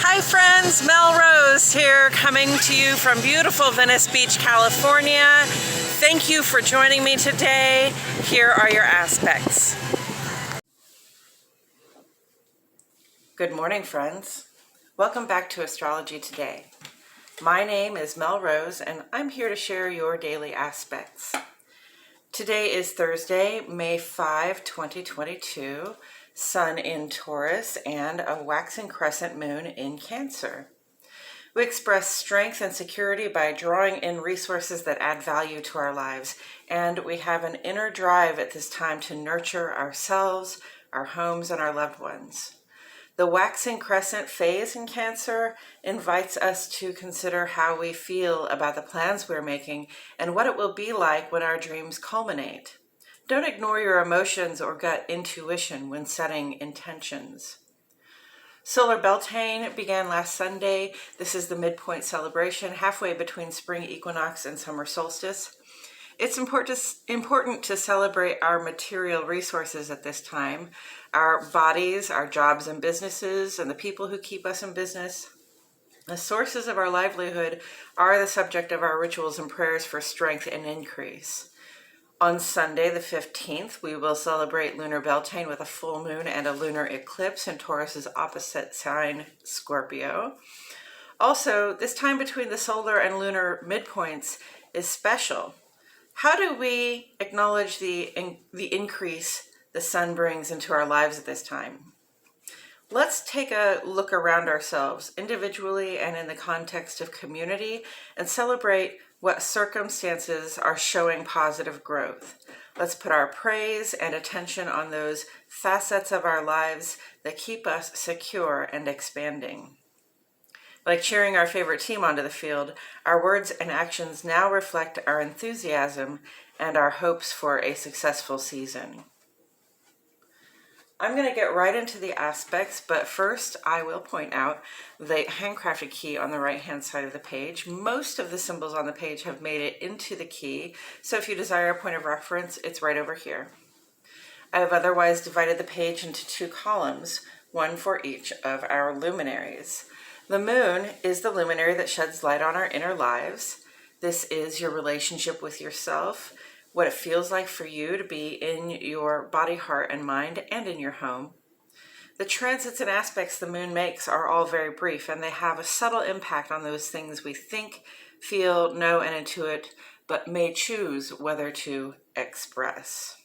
Hi friends, Mel Rose here, coming to you from beautiful Venice Beach, California. Thank you for joining me today. Here are your aspects. Good morning, friends. Welcome back to Astrology Today. My name is Mel Rose, and I'm here to share your daily aspects. Today is Thursday, May 5, 2022. Sun in Taurus and a waxing crescent moon in Cancer. We express strength and security by drawing in resources that add value to our lives, and we have an inner drive at this time to nurture ourselves, our homes, and our loved ones. The waxing crescent phase in Cancer invites us to consider how we feel about the plans we're making and what it will be like when our dreams culminate. Don't ignore your emotions or gut intuition when setting intentions. Solar Beltane began last Sunday. This is the midpoint celebration, halfway between spring equinox and summer solstice. It's important to celebrate our material resources at this time, our bodies, our jobs and businesses, and the people who keep us in business. The sources of our livelihood are the subject of our rituals and prayers for strength and increase. On Sunday, the 15th, we will celebrate lunar Beltane with a full moon and a lunar eclipse in Taurus's opposite sign, Scorpio. Also, this time between the solar and lunar midpoints is special. How do we acknowledge the increase the sun brings into our lives at this time? Let's take a look around ourselves, individually and in the context of community, and celebrate what circumstances are showing positive growth. Let's put our praise and attention on those facets of our lives that keep us secure and expanding. Like cheering our favorite team onto the field, our words and actions now reflect our enthusiasm and our hopes for a successful season. I'm going to get right into the aspects, but first I will point out the handcrafted key on the right-hand side of the page. Most of the symbols on the page have made it into the key, so if you desire a point of reference, it's right over here. I have otherwise divided the page into two columns, one for each of our luminaries. The moon is the luminary that sheds light on our inner lives. This is your relationship with yourself, what it feels like for you to be in your body, heart, and mind, and in your home. The transits and aspects the moon makes are all very brief, and they have a subtle impact on those things we think, feel, know, and intuit, but may choose whether to express.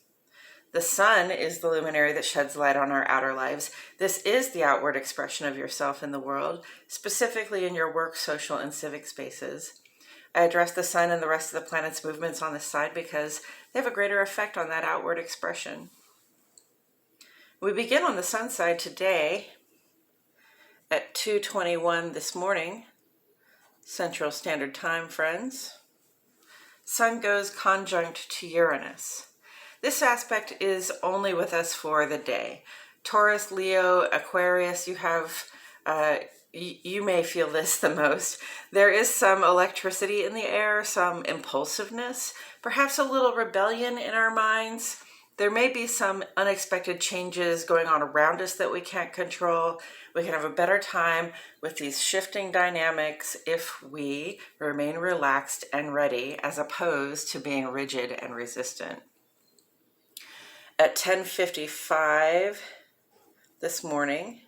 The sun is the luminary that sheds light on our outer lives. This is the outward expression of yourself in the world, specifically in your work, social, and civic spaces. I address the sun and the rest of the planet's movements on this side because they have a greater effect on that outward expression. We begin on the sun side today at 2:21 this morning, Central Standard Time, friends. Sun goes conjunct to Uranus. This aspect is only with us for the day. Taurus, Leo, Aquarius, you may feel this the most. There is some electricity in the air, some impulsiveness, perhaps a little rebellion in our minds. There may be some unexpected changes going on around us that we can't control. We can have a better time with these shifting dynamics if we remain relaxed and ready, as opposed to being rigid and resistant. At 10:55 this morning,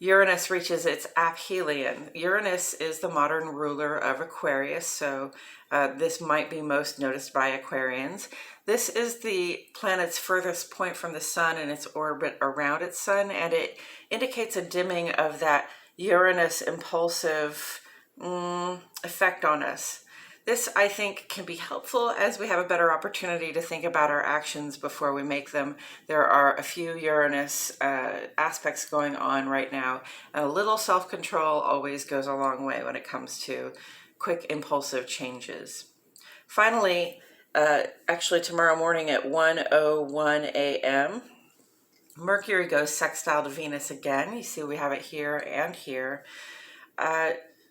Uranus reaches its aphelion. Uranus is the modern ruler of Aquarius, so this might be most noticed by Aquarians. This is the planet's furthest point from the sun in its orbit around its sun, and it indicates a dimming of that Uranus impulsive effect on us. This, I think, can be helpful as we have a better opportunity to think about our actions before we make them. There are a few Uranus aspects going on right now, and a little self-control always goes a long way when it comes to quick, impulsive changes. Finally, actually tomorrow morning at 1:01 a.m., Mercury goes sextile to Venus again. You see we have it here and here.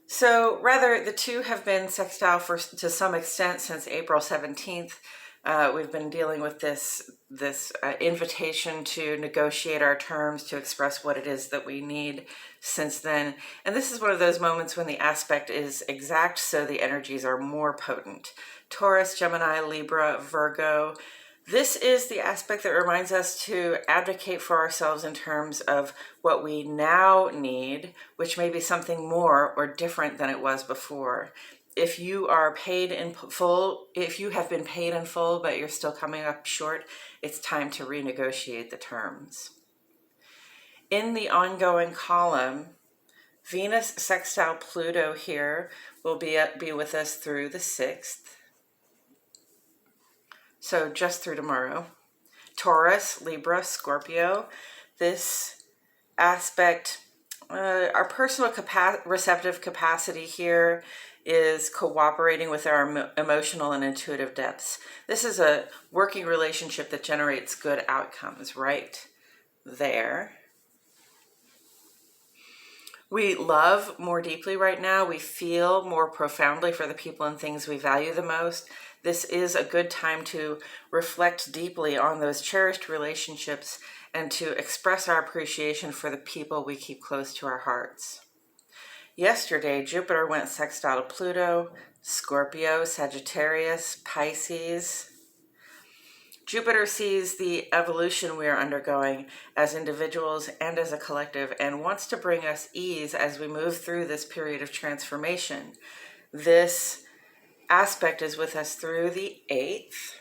So rather, the two have been sextile to some extent since April 17th, We've been dealing with this invitation to negotiate our terms, to express what it is that we need since then. And this is one of those moments when the aspect is exact, so the energies are more potent. Taurus, Gemini, Libra, Virgo. This is the aspect that reminds us to advocate for ourselves in terms of what we now need, which may be something more or different than it was before. If you are paid in full, if you have been paid in full, but you're still coming up short, it's time to renegotiate the terms. In the ongoing column, Venus sextile Pluto here will be with us through the 6th. So just through tomorrow. Taurus, Libra, Scorpio. This aspect, our personal receptive capacity here is cooperating with our emotional and intuitive depths. This is a working relationship that generates good outcomes right there. We love more deeply right now. We feel more profoundly for the people and things we value the most. This is a good time to reflect deeply on those cherished relationships and to express our appreciation for the people we keep close to our hearts. Yesterday, Jupiter went sextile to Pluto, Scorpio, Sagittarius, Pisces. Jupiter sees the evolution we are undergoing as individuals and as a collective and wants to bring us ease as we move through this period of transformation. This aspect is with us through the 8th.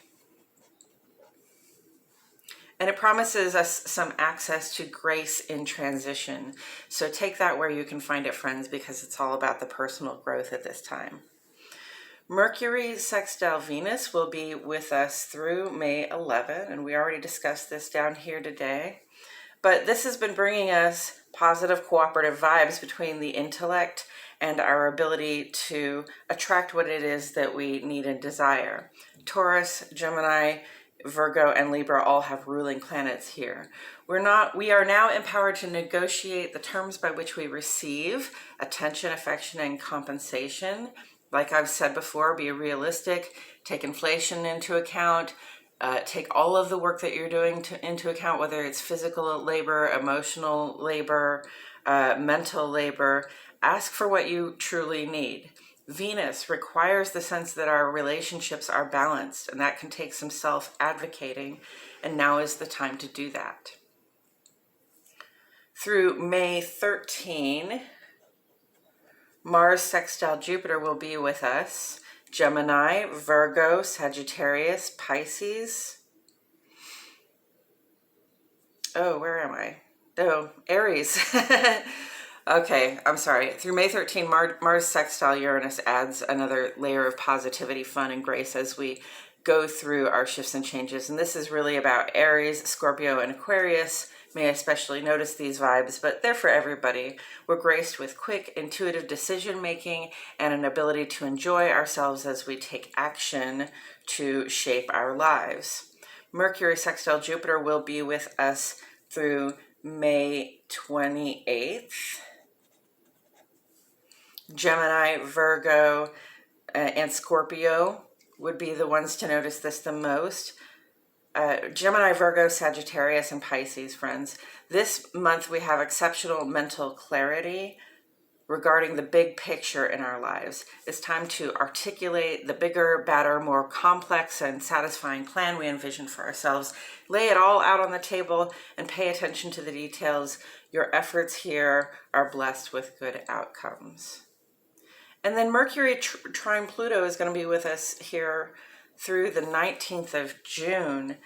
And it promises us some access to grace in transition. So take that where you can find it, friends, because it's all about the personal growth at this time. Mercury sextile Venus will be with us through May 11, and we already discussed this down here today. But this has been bringing us positive cooperative vibes between the intellect and our ability to attract what it is that we need and desire. Taurus, Gemini, Virgo, and Libra all have ruling planets here. We are now empowered to negotiate the terms by which we receive attention, affection, and compensation. Like I've said before, be realistic, take inflation into account, take all of the work that you're doing into account, whether it's physical labor, emotional labor, mental labor. Ask for what you truly need. Venus requires the sense that our relationships are balanced, and that can take some self-advocating, and now is the time to do that. Through May 13, Mars sextile Jupiter will be with us. Gemini, Virgo, Sagittarius, Pisces. Oh, where am I? Oh, Aries. Okay, I'm sorry. Through May 13, Mars sextile Uranus adds another layer of positivity, fun, and grace as we go through our shifts and changes. And this is really about Aries, Scorpio, and Aquarius. May especially notice these vibes, but they're for everybody. We're graced with quick, intuitive decision-making and an ability to enjoy ourselves as we take action to shape our lives. Mercury sextile Jupiter will be with us through May 28th. Gemini, Virgo, and Scorpio would be the ones to notice this the most. Gemini, Virgo, Sagittarius, and Pisces, friends. This month we have exceptional mental clarity regarding the big picture in our lives. It's time to articulate the bigger, better, more complex and satisfying plan we envision for ourselves. Lay it all out on the table and pay attention to the details. Your efforts here are blessed with good outcomes. And then Mercury trine Pluto is going to be with us here through the 19th of June.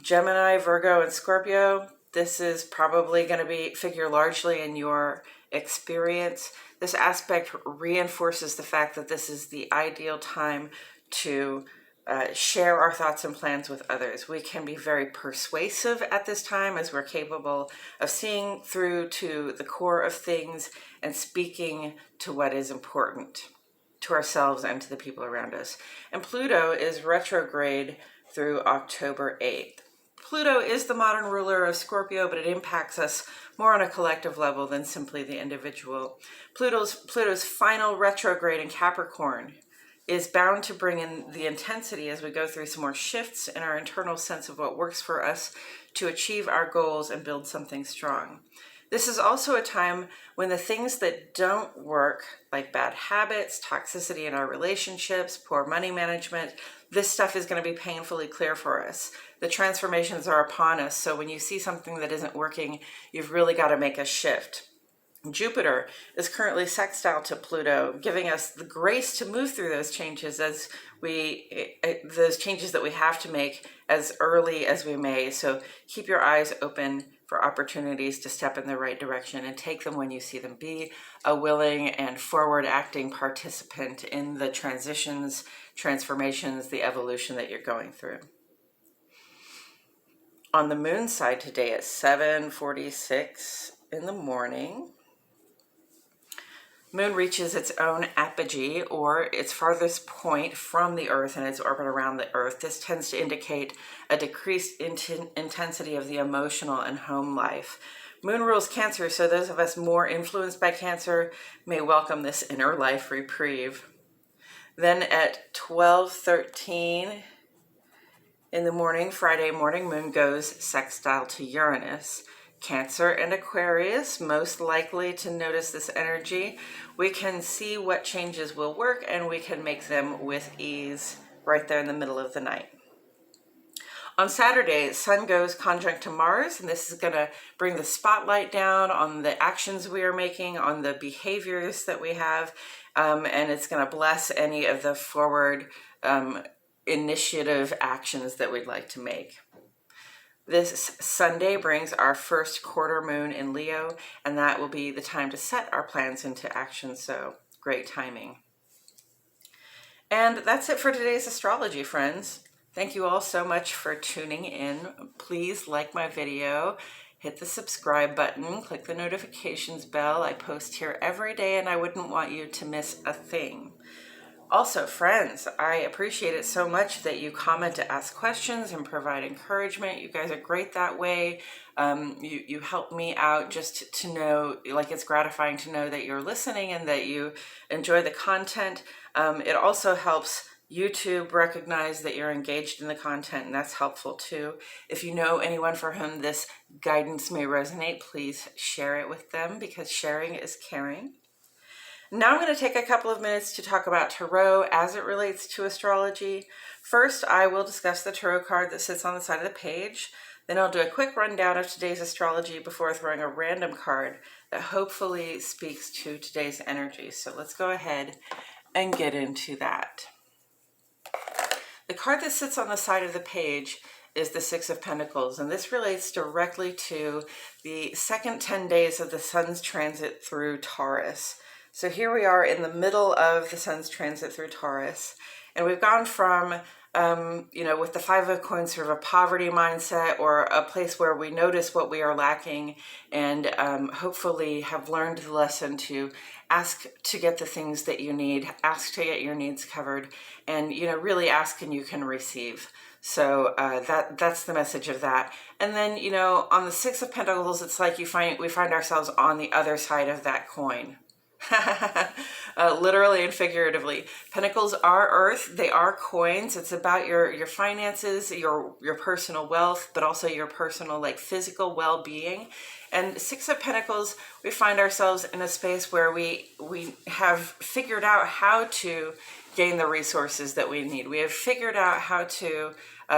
Gemini, Virgo, and Scorpio, this is probably going to figure largely in your experience. This aspect reinforces the fact that this is the ideal time to share our thoughts and plans with others. We can be very persuasive at this time as we're capable of seeing through to the core of things and speaking to what is important to ourselves and to the people around us. And Pluto is retrograde through October 8th. Pluto is the modern ruler of Scorpio, but it impacts us more on a collective level than simply the individual. Pluto's final retrograde in Capricorn is bound to bring in the intensity as we go through some more shifts in our internal sense of what works for us to achieve our goals and build something strong. This is also a time when the things that don't work, like bad habits, toxicity in our relationships, poor money management, this stuff is going to be painfully clear for us. The transformations are upon us, so when you see something that isn't working, you've really got to make a shift. Jupiter is currently sextile to Pluto, giving us the grace to move through those changes that we have to make as early as we may. So keep your eyes open for opportunities to step in the right direction and take them when you see them. Be a willing and forward-acting participant in the transitions, transformations, the evolution that you're going through. On the moon side today at 7:46 in the morning, Moon reaches its own apogee, or its farthest point from the Earth in its orbit around the Earth. This tends to indicate a decreased intensity of the emotional and home life. Moon rules Cancer, so those of us more influenced by Cancer may welcome this inner life reprieve. Then at 12:13 in the morning, Friday morning, Moon goes sextile to Uranus. Cancer and Aquarius, most likely to notice this energy. We can see what changes will work and we can make them with ease right there in the middle of the night. On Saturday, Sun goes conjunct to Mars, and this is going to bring the spotlight down on the actions we are making, on the behaviors that we have, and it's going to bless any of the forward initiative actions that we'd like to make. This Sunday brings our first quarter moon in Leo, and that will be the time to set our plans into action, so great timing. And that's it for today's astrology, friends. Thank you all so much for tuning in. Please like my video, hit the subscribe button, click the notifications bell. I post here every day, and I wouldn't want you to miss a thing. Also, friends, I appreciate it so much that you comment to ask questions and provide encouragement. You guys are great that way. You help me out just to know, like, it's gratifying to know that you're listening and that you enjoy the content. It also helps YouTube recognize that you're engaged in the content, and that's helpful too. If you know anyone for whom this guidance may resonate, please share it with them, because sharing is caring. Now I'm going to take a couple of minutes to talk about Tarot as it relates to astrology. First, I will discuss the Tarot card that sits on the side of the page. Then I'll do a quick rundown of today's astrology before throwing a random card that hopefully speaks to today's energy. So let's go ahead and get into that. The card that sits on the side of the page is the Six of Pentacles, and this relates directly to the second 10 days of the Sun's transit through Taurus. So here we are in the middle of the Sun's transit through Taurus, and we've gone from, with the Five of Coins, sort of a poverty mindset, or a place where we notice what we are lacking and hopefully have learned the lesson to ask to get the things that you need, ask to get your needs covered, and, really ask and you can receive. So that's the message of that. And then, on the Six of Pentacles, it's like we find ourselves on the other side of that coin. Literally and figuratively. Pentacles are earth, they are coins. It's about your finances, your personal wealth, but also your personal, physical well-being. And Six of Pentacles, we find ourselves in a space where we have figured out how to gain the resources that we need. We have figured out how to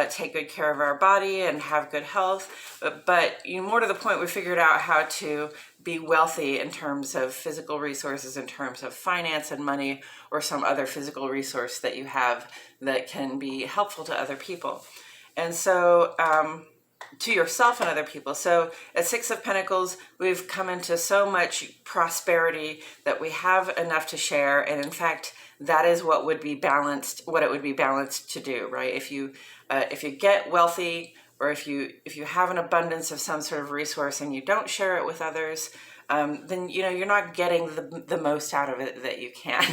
take good care of our body and have good health, but more to the point, we figured out how to be wealthy in terms of physical resources, in terms of finance and money, or some other physical resource that you have that can be helpful to other people. And so, to yourself and other people. So at Six of Pentacles, we've come into so much prosperity that we have enough to share. And in fact, that is what it would be balanced to do, right? If you get wealthy, or if you have an abundance of some sort of resource and you don't share it with others, then you're not getting the most out of it that you can.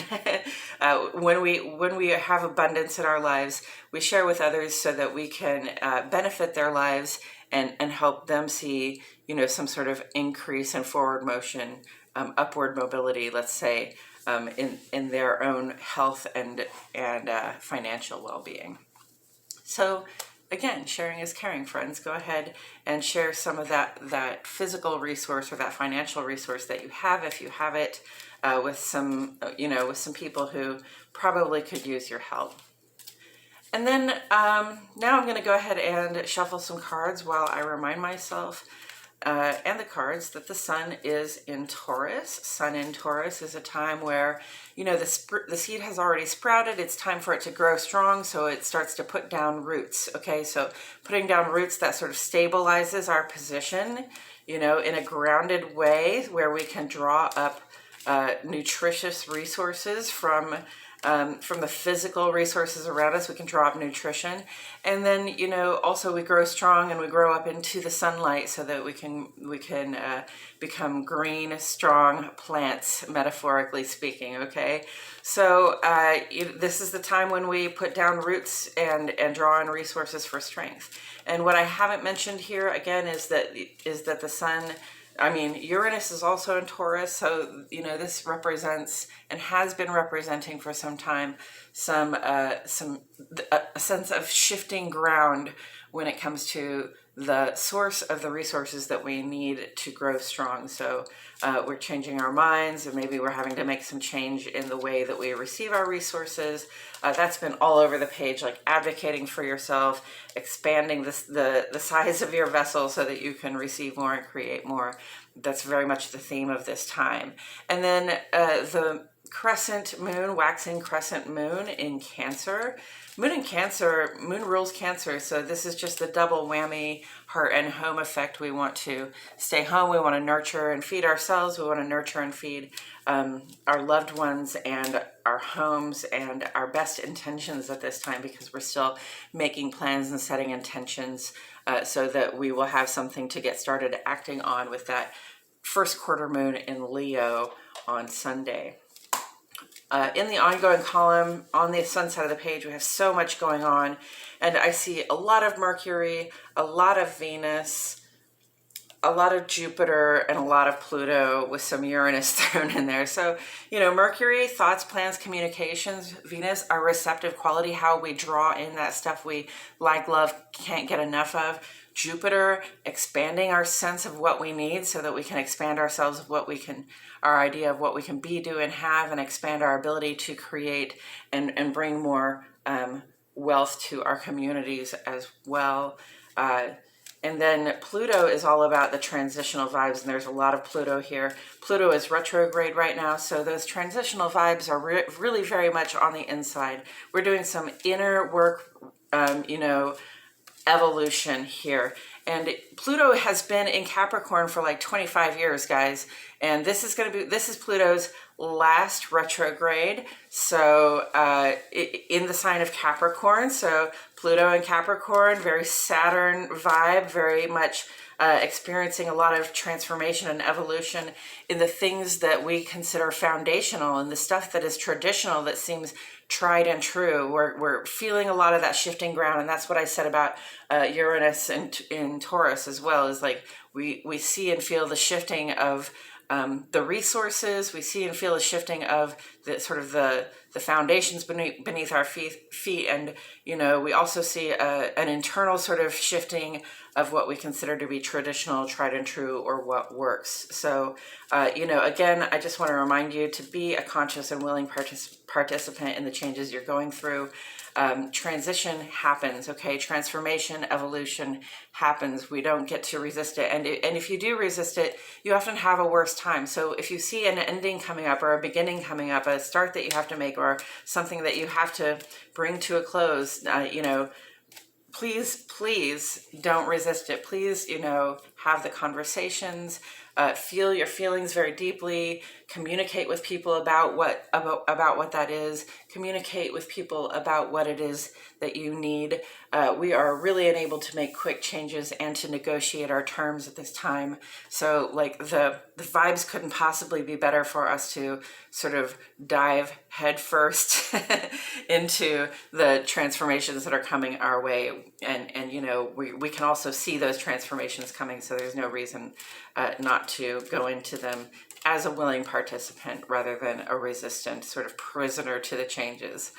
When we have abundance in our lives, we share with others so that we can benefit their lives and help them see, you know, some sort of increase in forward motion, upward mobility, let's say, in their own health and financial well-being. So again, sharing is caring, friends. Go ahead and share some of that physical resource or that financial resource that you have, if you have it, with some, you know, with some people who probably could use your help. And then now I'm going to go ahead and shuffle some cards while I remind myself and the cards that the sun is in Taurus. Sun in Taurus is a time where, you know, the seed has already sprouted. It's time for it to grow strong, so it starts to put down roots. Okay, so putting down roots, that sort of stabilizes our position, you know, in a grounded way where we can draw up nutritious resources from the physical resources around us. We can draw up nutrition, and then, you know, also we grow strong and we grow up into the sunlight so that we can become green, strong plants, metaphorically speaking. Okay, so this is the time when we put down roots and draw on resources for strength. And what I haven't mentioned here again is that the sun, I mean, Uranus is also in Taurus, so, you know, this represents and has been representing for some time a sense of shifting ground when it comes to the source of the resources that we need to grow strong. So we're changing our minds, and maybe we're having to make some change in the way that we receive our resources. That's been all over the page, like advocating for yourself, expanding the size of your vessel so that you can receive more and create more. That's very much the theme of this time. And then the crescent moon, waxing crescent moon in Cancer. Moon in Cancer, moon rules Cancer, so this is just the double whammy heart and home effect. We want to stay home, we want to nurture and feed ourselves, we want to nurture and feed our loved ones and our homes and our best intentions at this time, because we're still making plans and setting intentions so that we will have something to get started acting on with that first quarter moon in Leo on Sunday. In the ongoing column, on the sun side of the page, we have so much going on, and I see a lot of Mercury, a lot of Venus, a lot of Jupiter, and a lot of Pluto with some Uranus thrown in there. So, you know, Mercury, thoughts, plans, communications. Venus, our receptive quality, how we draw in that stuff we like, love, can't get enough of. Jupiter, expanding our sense of what we need so that we can expand ourselves, of what we can, our idea of what we can be, do, and have, and expand our ability to create and bring more wealth to our communities as well. And then Pluto is all about the transitional vibes, and there's a lot of Pluto here. Pluto is retrograde right now, so those transitional vibes are really very much on the inside. We're doing some inner work, you know, evolution here. And Pluto has been in Capricorn for like 25 years, guys. And this is Pluto's last retrograde. So in the sign of Capricorn. So Pluto and Capricorn, very Saturn vibe, very much experiencing a lot of transformation and evolution in the things that we consider foundational and the stuff that is traditional, that seems tried and true. We're feeling a lot of that shifting ground, and that's what I said about Uranus in Taurus as well, is like we see and feel the shifting of the resources. We see and feel the shifting of the sort of the foundations beneath our feet, and, you know, we also see an internal sort of shifting of what we consider to be traditional, tried and true, or what works. So, you know, again, I just want to remind you to be a conscious and willing participant in the changes you're going through. Transition happens, okay? Transformation, evolution happens. We don't get to resist it. And if you do resist it, you often have a worse time. So if you see an ending coming up, or a beginning coming up, a start that you have to make, or something that you have to bring to a close, you know, please don't resist it. Please, you know, have the conversations, feel your feelings very deeply, communicate with people about what that is, communicate with people about what it is that you need. We are really enabled to make quick changes and to negotiate our terms at this time. So like the the vibes couldn't possibly be better for us to sort of dive headfirst into the transformations that are coming our way. And you know, we can also see those transformations coming, so there's no reason not to go into them as a willing participant rather than a resistant sort of prisoner to the changes.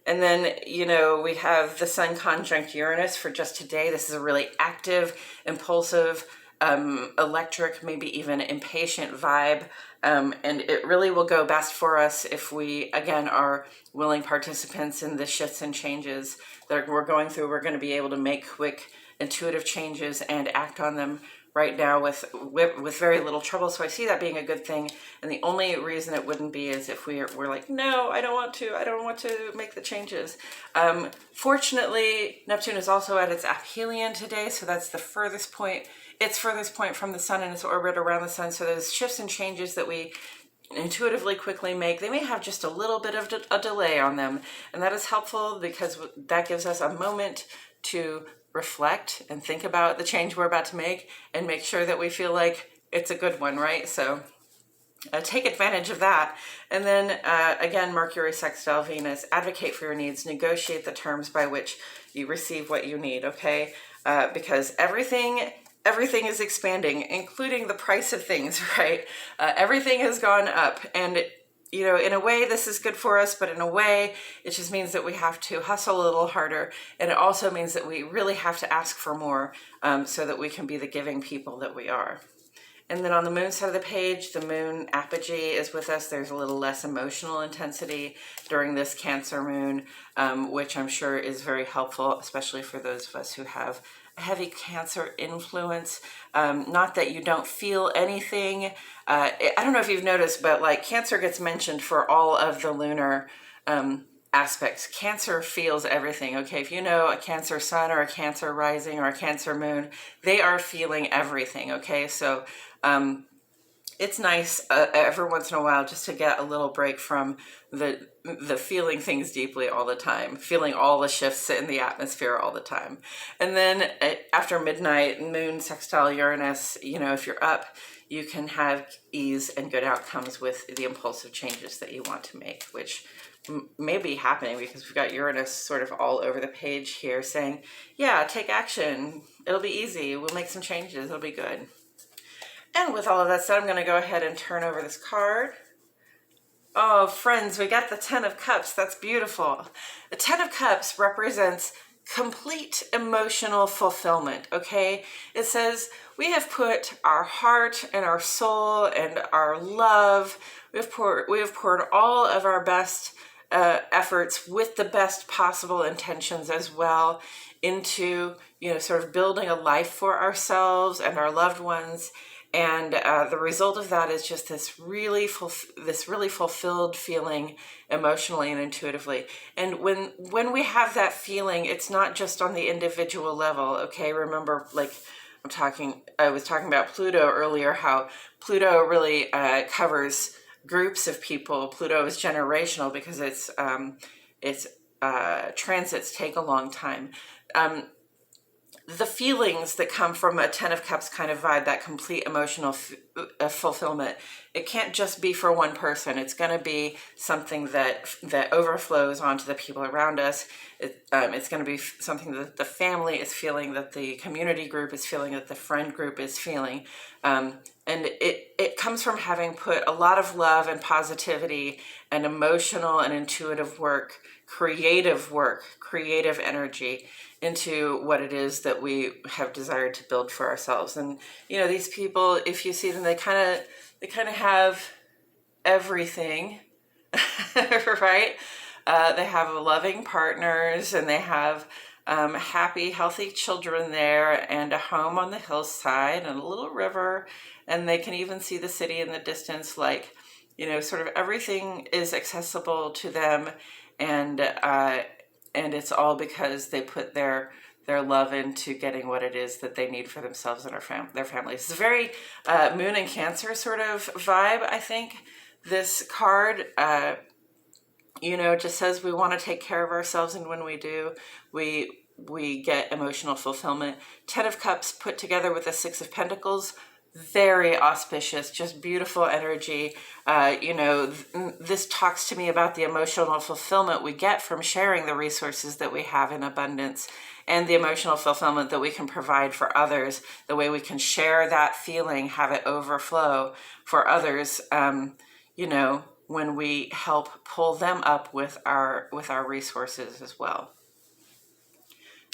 And then, you know, we have the Sun conjunct Uranus for just today. This is a really active, impulsive, electric, maybe even impatient vibe. And it really will go best for us if we, again, are willing participants in the shifts and changes that we're going through. We're going to be able to make quick, intuitive changes and act on them right now with very little trouble. So I see that being a good thing. And the only reason it wouldn't be is if we're like, no, I don't want to make the changes. Fortunately, Neptune is also at its aphelion today. So that's the furthest point. It's furthest point from the sun in its orbit around the sun. So those shifts and changes that we intuitively quickly make, they may have just a little bit of a delay on them. And that is helpful because that gives us a moment to reflect and think about the change we're about to make and make sure that we feel like it's a good one, right? So take advantage of that. And then again, Mercury sextile Venus, advocate for your needs, negotiate the terms by which you receive what you need, okay? Because everything is expanding, including the price of things, right? Everything has gone up, and you know, in a way this is good for us, but in a way it just means that we have to hustle a little harder, and it also means that we really have to ask for more so that we can be the giving people that we are. And then on the moon side of the page, the moon apogee is with us. There's a little less emotional intensity during this Cancer moon, which I'm sure is very helpful, especially for those of us who have a heavy Cancer influence. Not that you don't feel anything. I don't know if you've noticed, but like Cancer gets mentioned for all of the lunar aspects. Cancer feels everything, okay? If you know a Cancer sun or a Cancer rising or a Cancer moon, they are feeling everything, okay? So it's nice every once in a while just to get a little break from the feeling things deeply all the time, feeling all the shifts in the atmosphere all the time. And then after midnight, moon sextile Uranus, you know, if you're up, you can have ease and good outcomes with the impulsive changes that you want to make, which may be happening because we've got Uranus sort of all over the page here saying, yeah, take action. It'll be easy. We'll make some changes. It'll be good. And with all of that said, I'm going to go ahead and turn over this card. Oh, friends, we got the Ten of Cups. That's beautiful. The Ten of Cups represents complete emotional fulfillment, okay? It says we have put our heart and our soul and our love, we have poured all of our best efforts with the best possible intentions as well into, you know, sort of building a life for ourselves and our loved ones. And the result of that is just this really fulfilled feeling emotionally and intuitively. And when we have that feeling, it's not just on the individual level, okay? Remember, like I was talking about Pluto earlier, how Pluto really covers groups of people. Pluto is generational because its transits take a long time. The feelings that come from a Ten of Cups kind of vibe, that complete emotional fulfillment, it can't just be for one person. It's going to be something that overflows onto the people around us. It's going to be something that the family is feeling, that the community group is feeling, that the friend group is feeling. And it comes from having put a lot of love and positivity and emotional and intuitive work, creative energy into what it is that we have desired to build for ourselves. And you know, these people, if you see them, they kind of have everything, right? They have loving partners, and they have happy, healthy children there, and a home on the hillside, and a little river, and they can even see the city in the distance. Like, you know, sort of everything is accessible to them, and it's all because they put their love into getting what it is that they need for themselves and their families. It's a very Moon and Cancer sort of vibe, I think. This card, you know, just says we want to take care of ourselves, and when we do, we get emotional fulfillment. Ten of Cups put together with the Six of Pentacles, very auspicious, just beautiful energy. This talks to me about the emotional fulfillment we get from sharing the resources that we have in abundance, and the emotional fulfillment that we can provide for others, the way we can share that feeling, have it overflow for others, when we help pull them up with our resources as well.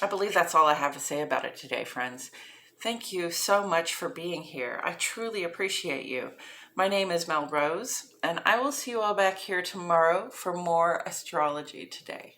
I believe that's all I have to say about it today, friends. Thank you so much for being here. I truly appreciate you. My name is Mel Rose, and I will see you all back here tomorrow for more astrology today.